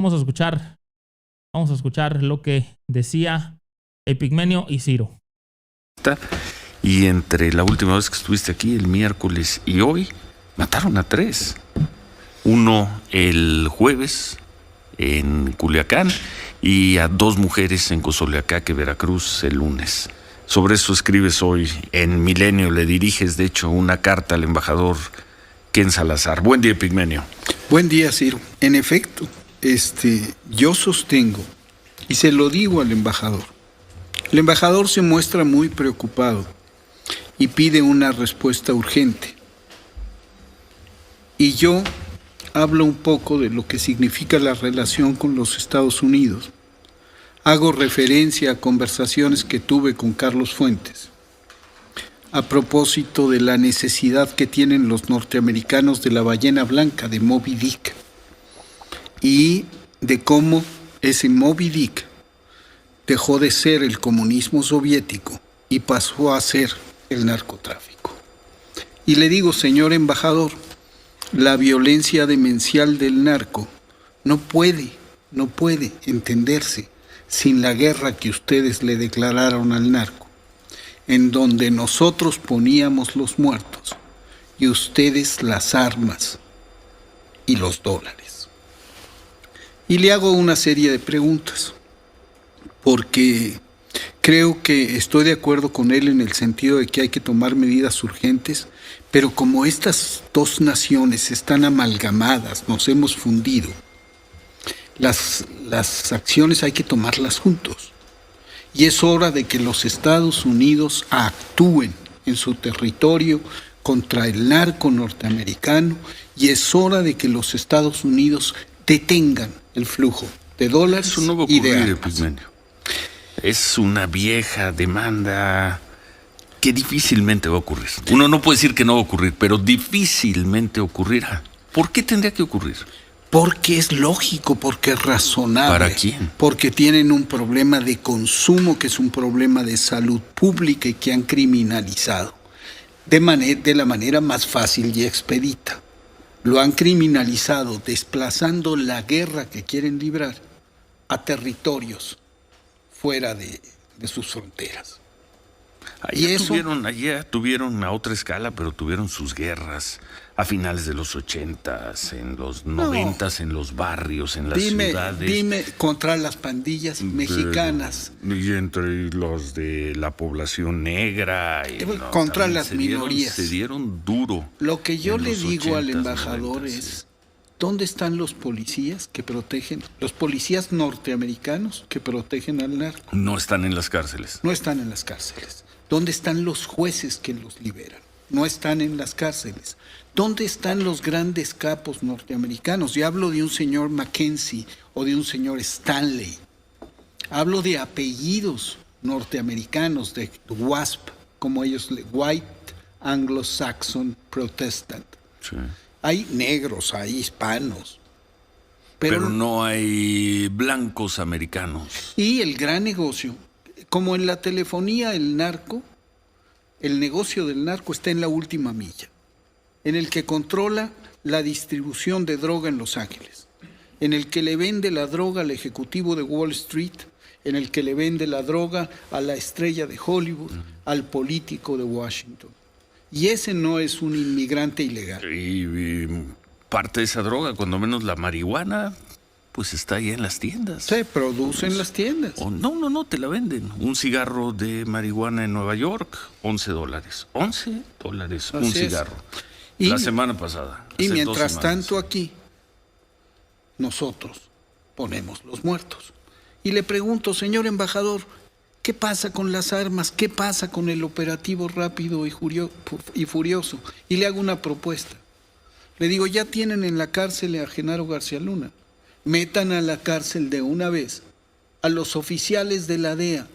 Vamos a escuchar lo que decía Epigmenio y Ciro. Y entre la última vez que estuviste aquí, el miércoles, y hoy, mataron a 3. Uno el jueves en Culiacán y a 2 mujeres en Cozoleacaque, Veracruz, el lunes. Sobre eso escribes hoy en Milenio, le diriges de hecho una carta al embajador Ken Salazar. Buen día, Epigmenio. Buen día, Ciro. En efecto, yo sostengo, y se lo digo al embajador, el embajador se muestra muy preocupado y pide una respuesta urgente. Y yo hablo un poco de lo que significa la relación con los Estados Unidos. Hago referencia a conversaciones que tuve con Carlos Fuentes a propósito de la necesidad que tienen los norteamericanos de la ballena blanca, de Moby Dick, y de cómo ese Moby Dick dejó de ser el comunismo soviético y pasó a ser el narcotráfico. Y le digo, señor embajador, la violencia demencial del narco no puede entenderse sin la guerra que ustedes le declararon al narco, en donde nosotros poníamos los muertos y ustedes las armas y los dólares. Y le hago una serie de preguntas, porque creo que estoy de acuerdo con él en el sentido de que hay que tomar medidas urgentes, pero como estas dos naciones están amalgamadas, nos hemos fundido, las acciones hay que tomarlas juntos. Y es hora de que los Estados Unidos actúen en su territorio contra el narco norteamericano, y es hora de que los Estados Unidos detengan el flujo de dólares. Eso no va a y de ocurrir, armas. Epigmenio. Es una vieja demanda que difícilmente va a ocurrir. Uno no puede decir que no va a ocurrir, pero difícilmente ocurrirá. ¿Por qué tendría que ocurrir? Porque es lógico, porque es razonable. ¿Para quién? Porque tienen un problema de consumo, que es un problema de salud pública y que han criminalizado de la manera más fácil y expedita. Lo han criminalizado desplazando la guerra que quieren librar a territorios fuera de sus fronteras. Allá tuvieron a otra escala, pero tuvieron sus guerras a finales de los 80s, en los 90s, en los barrios, en las ciudades. Dime, contra las pandillas mexicanas. Y entre los de la población negra. Contra las minorías. Se dieron duro. Lo que yo le digo 80s, al embajador 90s, es, ¿dónde están los policías que protegen, los policías norteamericanos que protegen al narco? No están en las cárceles. No están en las cárceles. ¿Dónde están los jueces que los liberan? No están en las cárceles. ¿Dónde están los grandes capos norteamericanos? Yo hablo de un señor Mackenzie o de un señor Stanley. Hablo de apellidos norteamericanos, de WASP, como ellos, White Anglo-Saxon Protestant. Sí. Hay negros, hay hispanos. Pero no hay blancos americanos. Y el gran negocio, como en la telefonía, el negocio del narco está en la última milla, en el que controla la distribución de droga en Los Ángeles, en el que le vende la droga al ejecutivo de Wall Street, en el que le vende la droga a la estrella de Hollywood, al político de Washington. Y ese no es un inmigrante ilegal. Y parte de esa droga, cuando menos la marihuana, pues está ahí en las tiendas. Se produce en las tiendas. No, te la venden. Un cigarro de marihuana en Nueva York, $11. $11 un cigarro. La semana pasada. Y mientras tanto aquí, nosotros ponemos los muertos. Y le pregunto, señor embajador, ¿qué pasa con las armas? ¿Qué pasa con el operativo rápido y furioso? Y le hago una propuesta. Le digo, ya tienen en la cárcel a Genaro García Luna. Metan a la cárcel de una vez a los oficiales de la DEA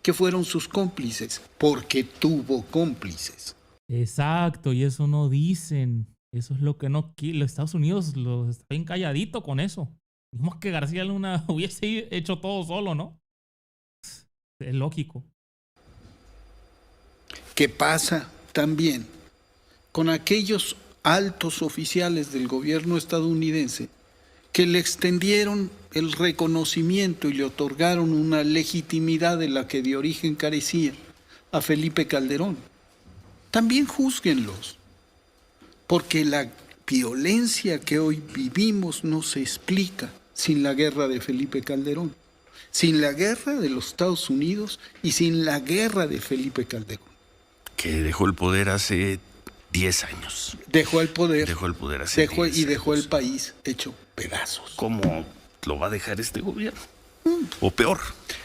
que fueron sus cómplices, porque tuvo cómplices. Exacto, y eso no dicen. Eso es lo que no quiere. Los Estados Unidos está bien calladito con eso. Digamos que García Luna hubiese hecho todo solo, ¿no? Es lógico. ¿Qué pasa también con aquellos altos oficiales del gobierno estadounidense que le extendieron el reconocimiento y le otorgaron una legitimidad de la que de origen carecía a Felipe Calderón. También júzguenlos, porque la violencia que hoy vivimos no se explica sin la guerra de Felipe Calderón, sin la guerra de los Estados Unidos y sin la guerra de Felipe Calderón. Que dejó el poder hace 10 años. Dejó el poder. Dejó el poder hace 10 años. Y dejó el país hecho pedazos. ¿Cómo lo va a dejar este gobierno? O peor,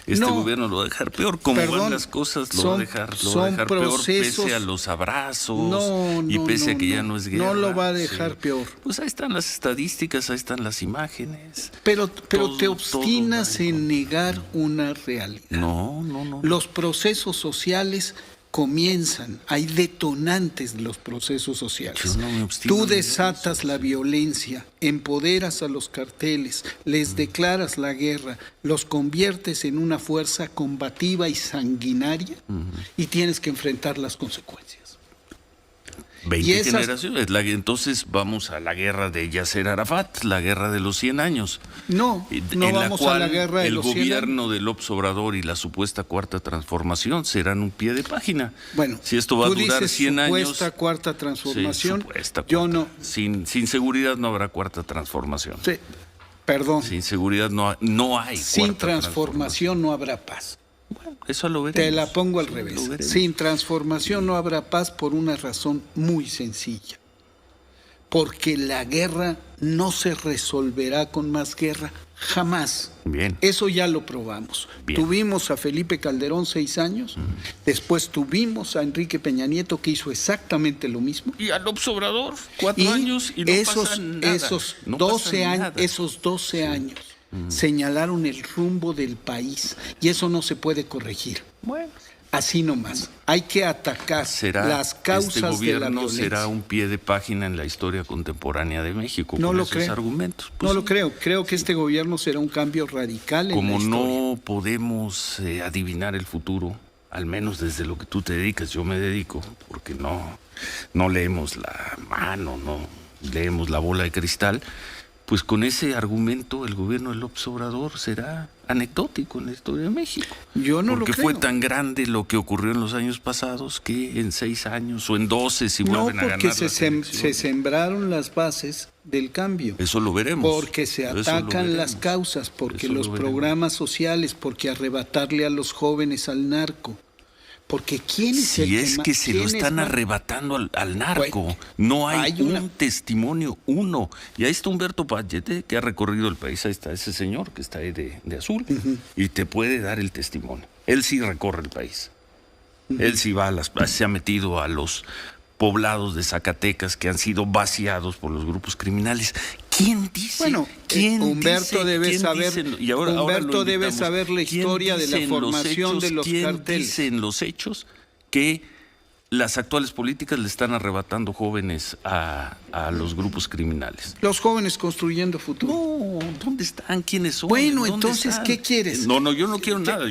gobierno lo va a dejar peor. Como van las cosas, lo va a dejar peor, pese a los abrazos y pese a que ya no es guerra. No lo va a dejar peor. Pues ahí están las estadísticas, ahí están las imágenes. Pero te obstinas en negar una realidad. No. Los procesos sociales comienzan, hay detonantes de los procesos sociales. Yo no me obstino. Tú desatas la violencia, empoderas a los carteles, les declaras la guerra, los conviertes en una fuerza combativa y sanguinaria y tienes que enfrentar las consecuencias. 20 generaciones. Entonces vamos a la guerra de Yasser Arafat, la guerra de los 100 años. No vamos a la guerra de los 100 años. El gobierno de López Obrador y la supuesta cuarta transformación serán un pie de página. Bueno, si esto va a durar 100 años. Supuesta cuarta transformación. Sí, supuesta yo cuarta. no. Sin seguridad no habrá cuarta transformación. Sí, perdón. Sin seguridad no hay. Sin transformación no habrá paz. Bueno, eso lo veremos. Te la pongo al revés. Sin transformación no habrá paz por una razón muy sencilla. Porque la guerra no se resolverá con más guerra, jamás. Bien. Eso ya lo probamos. Bien. Tuvimos a Felipe Calderón 6 años, después tuvimos a Enrique Peña Nieto que hizo exactamente lo mismo. Y a López Obrador 4 años y no pasa nada. Esos no 12 años, nada. esos 12 años señalaron el rumbo del país y eso no se puede corregir. Bueno. Así nomás. Hay que atacar las causas de la violencia. Será un pie de página en la historia contemporánea de México no con lo esos creo. Argumentos. Pues no lo creo. Creo que este gobierno será un cambio radical en como la historia. No podemos adivinar el futuro, al menos desde lo que tú te dedicas, yo me dedico, porque no leemos la mano, no leemos la bola de cristal. Pues con ese argumento el gobierno de López Obrador será anecdótico en la historia de México. Yo no lo creo. Porque fue tan grande lo que ocurrió en los años pasados que en 6 años o en 12 si vuelven a ganar. No, porque se sembraron las bases del cambio. Eso lo veremos. Porque se atacan las causas, porque los programas sociales, porque arrebatarle a los jóvenes al narco. Porque ¿quién es el Si es que se lo están arrebatando al narco, bueno, no hay un testimonio, uno. Y ahí está Humberto Payete, que ha recorrido el país, ahí está ese señor que está ahí de azul, y te puede dar el testimonio. Él sí recorre el país. Él sí se ha metido a los poblados de Zacatecas que han sido vaciados por los grupos criminales. ¿Quién dice? Bueno, Humberto debe saber. Humberto debe saber la historia de la formación de los carteles. ¿Quién dice en los hechos que las actuales políticas le están arrebatando jóvenes a los grupos criminales? Los jóvenes construyendo futuro. No, ¿dónde están? ¿Quiénes son? Bueno, entonces, ¿qué quieres? No, yo no quiero nada.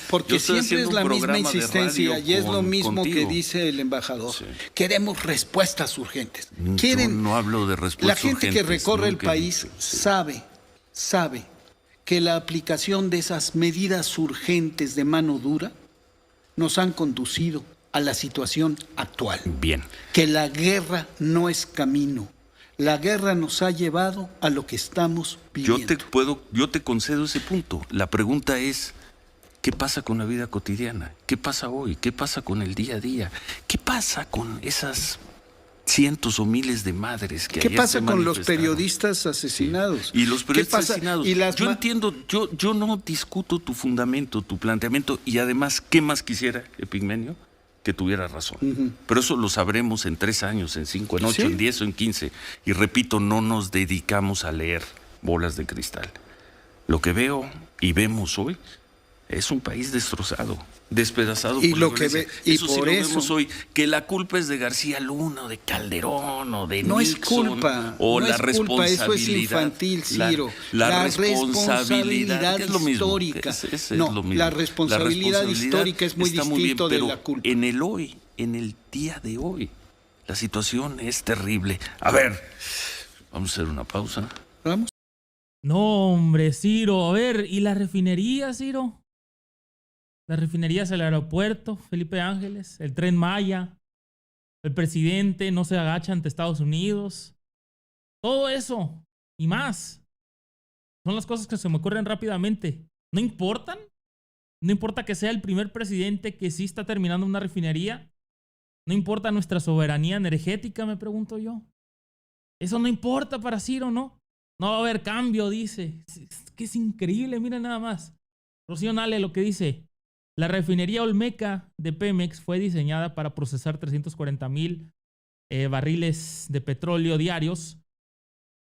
Porque siempre es la misma insistencia y es lo mismo que dice el embajador. Sí. Queremos respuestas urgentes. Yo no hablo de respuestas urgentes. La gente que recorre el país sabe que la aplicación de esas medidas urgentes de mano dura nos han conducido a la situación actual. Bien. Que la guerra no es camino. La guerra nos ha llevado a lo que estamos viviendo. Yo te concedo ese punto. La pregunta es, ¿qué pasa con la vida cotidiana? ¿Qué pasa hoy? ¿Qué pasa con el día a día? ¿Qué pasa con esas cientos o miles de madres que ¿Qué pasa con los periodistas asesinados? Sí. Y los periodistas asesinados. Yo entiendo, yo no discuto tu fundamento, tu planteamiento, y además, ¿qué más quisiera, Epigmenio? Que tuviera razón. Pero eso lo sabremos en 3 años, en 5, en 8, en 10 o en 15. Y repito, no nos dedicamos a leer bolas de cristal. Lo que veo y vemos hoy es un país destrozado, despedazado y por lo la que violencia. ve, y eso por sí lo eso vemos hoy, que la culpa es de García Luna, de Calderón, o de no Nixon, es culpa, o no la es responsabilidad. Culpa, eso es infantil, Ciro. La responsabilidad es histórica. La responsabilidad histórica es muy distinto de la culpa. En el día de hoy, la situación es terrible. A ver, vamos a hacer una pausa. Vamos. No, hombre, Ciro. A ver, ¿y la refinería, Ciro? Las refinerías, el aeropuerto, Felipe Ángeles, el Tren Maya, el presidente no se agacha ante Estados Unidos. Todo eso y más son las cosas que se me ocurren rápidamente. ¿No importan? ¿No importa que sea el primer presidente que sí está terminando una refinería? ¿No importa nuestra soberanía energética, me pregunto yo? Eso no importa para Ciro, ¿no? No va a haber cambio, dice. Es que es increíble, mira nada más. Rocío Nale lo que dice. La refinería Olmeca de Pemex fue diseñada para procesar 340,000 barriles de petróleo diarios.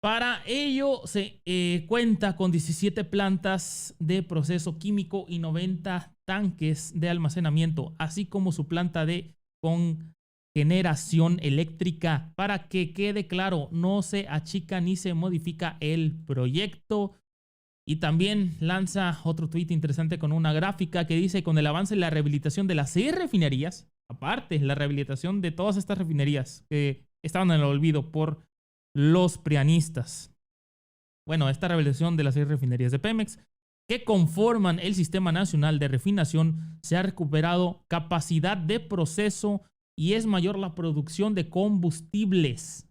Para ello se cuenta con 17 plantas de proceso químico y 90 tanques de almacenamiento, así como su planta de generación eléctrica. Para que quede claro, no se achica ni se modifica el proyecto. Y también lanza otro tuit interesante con una gráfica que dice: con el avance en la rehabilitación de las 6 refinerías, aparte la rehabilitación de todas estas refinerías que estaban en el olvido por los prianistas. Bueno, esta rehabilitación de las 6 refinerías de Pemex que conforman el Sistema Nacional de Refinación, se ha recuperado capacidad de proceso y es mayor la producción de combustibles.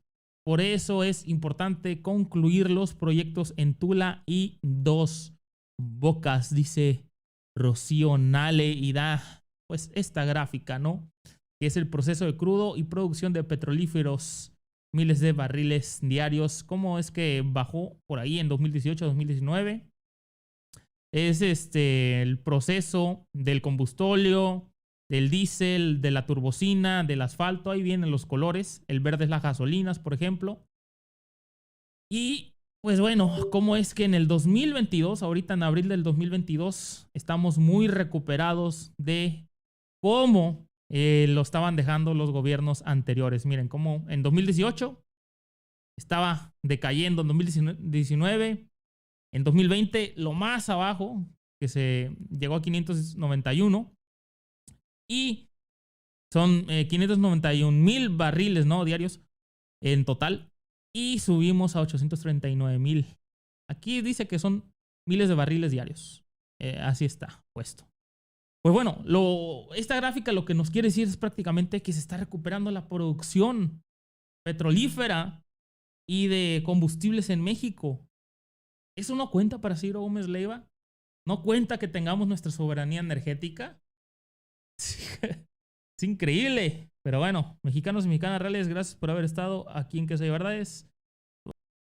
Por eso es importante concluir los proyectos en Tula y Dos Bocas, dice Rocío Nale, y da pues esta gráfica, ¿no? Que es el proceso de crudo y producción de petrolíferos, miles de barriles diarios. ¿Cómo es que bajó por ahí en 2018-2019? Es el proceso del combustóleo, del diésel, de la turbocina, del asfalto. Ahí vienen los colores. El verde es las gasolinas, por ejemplo. Y pues bueno, ¿cómo es que en el 2022, ahorita en abril del 2022, estamos muy recuperados de cómo lo estaban dejando los gobiernos anteriores? Miren, cómo en 2018 estaba decayendo, en 2019, en 2020 lo más abajo, que se llegó a 591, y son 591,000 barriles, ¿no?, diarios en total, y subimos a 839,000. Aquí dice que son miles de barriles diarios. Así está puesto. Pues bueno, esta gráfica lo que nos quiere decir es prácticamente que se está recuperando la producción petrolífera y de combustibles en México. ¿Eso no cuenta para Ciro Gómez Leiva? ¿No cuenta que tengamos nuestra soberanía energética? Es increíble. Pero bueno, mexicanos y mexicanas reales, gracias por haber estado aquí en Queso y Verdades.